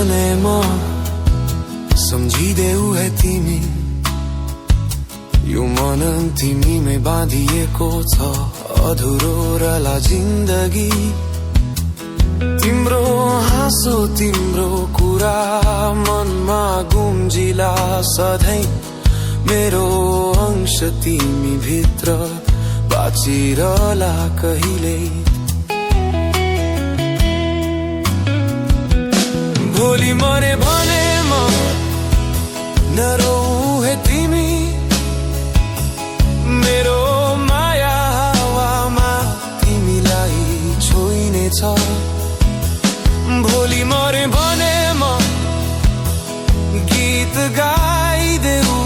भने म सम्झिदेऊ है तिमी, यो मन तिमीमै बाँधिएको छ अधुरो रला जिन्दगी। तिम्रो हाँसो तिम्रो कुरा मनमा गुम्जिला सधैँ, मेरो अंश तिमी भित्र बाँचिरहला कहिले। भोलि मरे भने म नरौ है तिमी, मेरो माया हावामा तिमीलाई छोइनेछ। भोलि मरे भने म गीत गाइदेऊ,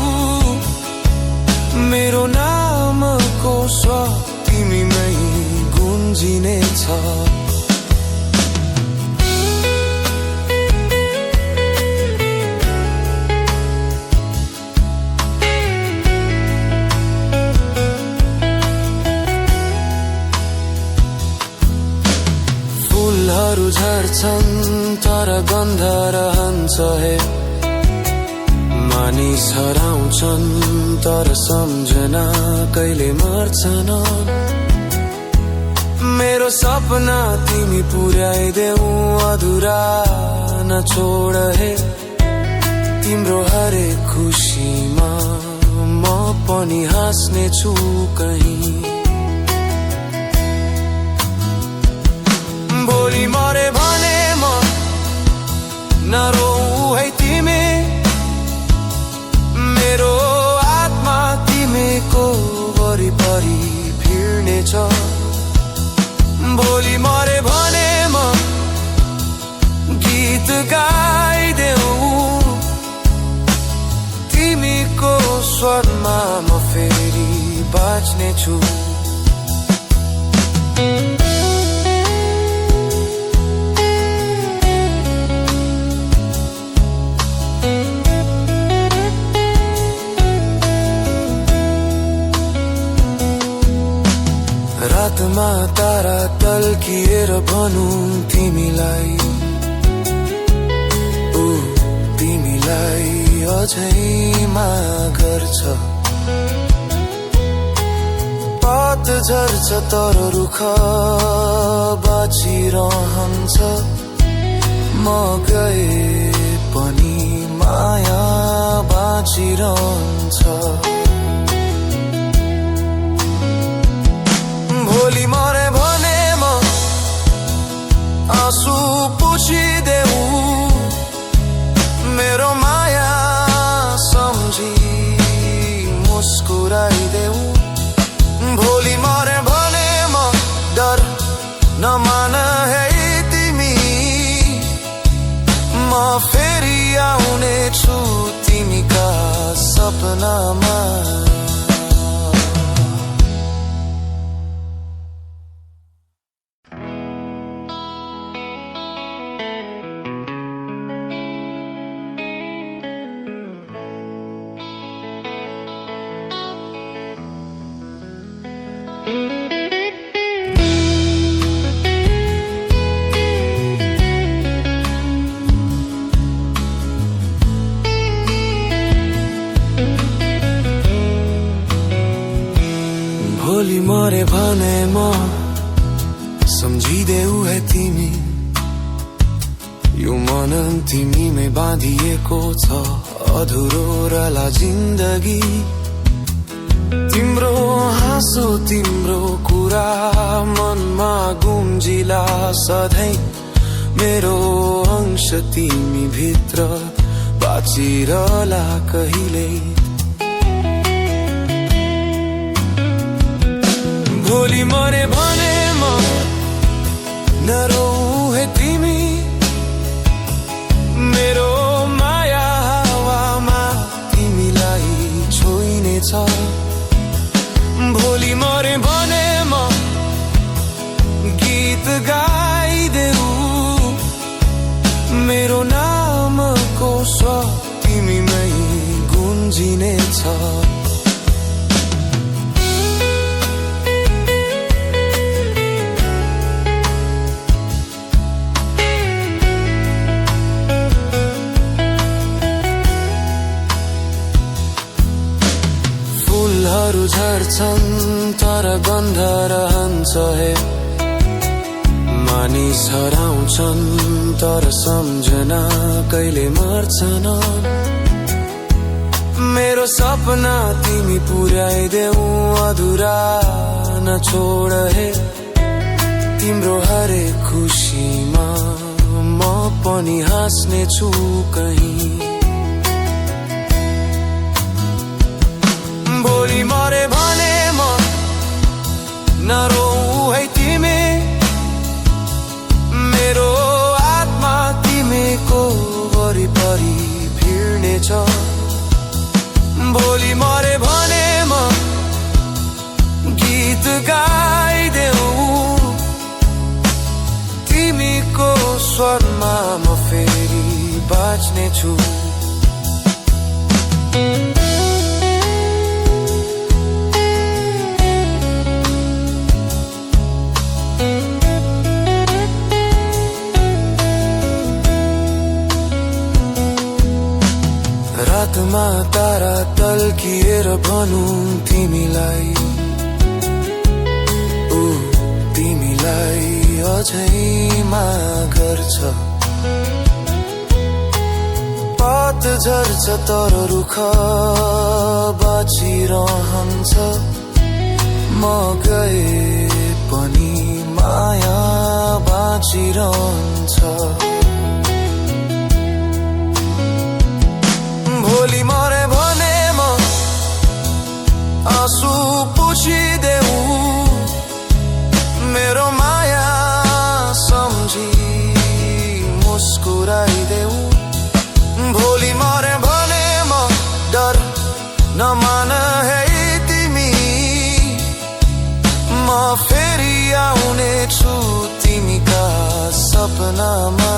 मेरो नामको स्वर तिमीमै गुन्जिनेछ। फुलहरू झर्छन् तर गन्ध रहन्छ हे, मानिस हराउँछन् तर सम्झना कहिले मर्छन्। मेरो सपना तिमी पुर्याइदेऊ, अधुरा नछोड हे। तिम्रो हरेक खुसीमा म पनि हाँस्ने छु कहीँ। भोलि मरे भने म नरौ है तिमी, मेरो आत्मा तिमीको वरिपरि फिर्नेछ। भोलि मरे भने म गीत गाइदेऊ, तिमीको स्वरमा म फेरि बाँच्नेछु। रातमा तारा तल्किएर भनौँ तिमीलाई, तिमीलाई अझै माया गर्छ। पात झर्छ तर रुख बाँचिरहन्छ, म गए पनि माया बाँचिरहन्छ। भोलि मरे भने म आँसु पुछिदेऊ, मेरो माया सम्झी मुस्कुराइदेऊ। भोलि मरे भने म डर नमान है तिमी, म फेरि आउने छु तिमीका सपनामा। भोलि मरे भने म सम्झिदेऊ है तिमी, यो मन तिमीमै बाँधिएको छ अधुरो रला जिन्दगी। तिम्रो हाँसो तिम्रो कुरा मनमा गुम्जिला सधैँ, मेरो अंश तिमी भित्र बाँचिरहला कहिले। भोलि मरे भने म नरौ है तिमी, मेरो माया हावामा तिमीलाई छोइनेछ। भोलि मरे भने म गीत गाइदेऊ, मेरो नामको स्वर तिमीमै गुन्जिनेछ। गर्छन् तर गन्ध रहन्छ हे। मानिस हराउँछन् तर सम्झना कहिले मर्छन्। मेरो सपना तिमी पुर्याइदेऊ अधुरा नछोड हे। तिम्रो हरेक खुसीमा म पनि हाँस्ने छु कहीँ। भोलि मरे भने म नरोऊ है तिमी। मेरो आत्मा तिमीको वरिपरि भिड्नेछ। भोलि मरे भने म गीत गाइदेऊ। तिमीको स्वरमा म फेरि बाँच्नेछु। रातमा तारा टल्किएर भनौँ तिमीलाई, तिमीलाई अझै मागर छ। पात झर्छ तर रुख बाँचिरहन्छ। म गए पनि माया बाँचिरहन्छ। भोलि मरे भने म आँसु पुछिदेऊ। मेरो माया सम्झी मुस्कुराइदेऊ। भोलि मरे भने म डर नमान है तिमी। म फेरि आउने छु तिमीका सपनामा।